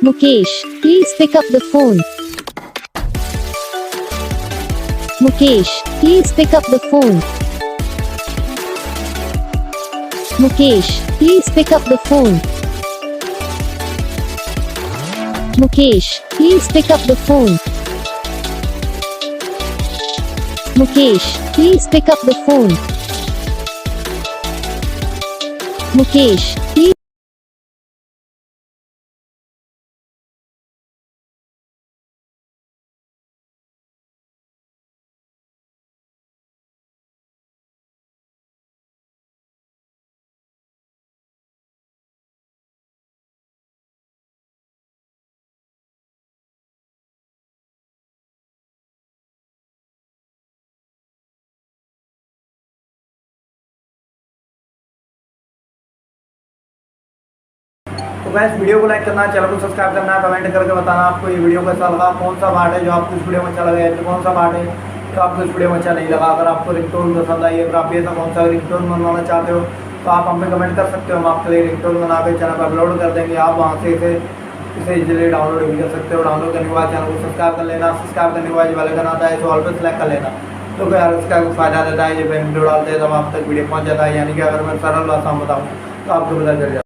Mukesh, please pick up the phone. Mukesh, please pick up the phone. Mukesh, please pick up the phone. Mukesh, please pick up the phone. Mukesh, please pick up the phone. Mukesh, please. तो guys video को like करना, channel को subscribe करना, comment करके बताना आपको ये video कैसा लगा, कौन सा पार्ट है जो आपको इस वीडियो में अच्छा लगा है, कौन सा पार्ट है तो आपको इस वीडियो में अच्छा नहीं लगा। अगर आपको रिंगटोन पसंद आई है, अगर आप ऐसा कौन सा रिंगटोन बनवाना चाहते हो तो आप हमें कमेंट कर सकते हो। हम आपके लिए रिंगटोन बना के चैनल पर अपलोड कर देंगे। आप वहाँ से इसे इजीली डाउनलोड भी कर सकते हो। डाउनलोड करने के बाद चैनल को सब्सक्राइब कर लेना। सब्सक्राइब करने के बाद जो वाले करना आता है इसे ऑल पे सेलेक्ट कर लेना। तो यार इसका फ़ायदा रहता है, जब वीडियो डालते हैं तब आप तक वीडियो पहुँच जाता है। यानी कि अगर मैं सरल भाषा में बताऊँ तो आपको पता चल जाता है।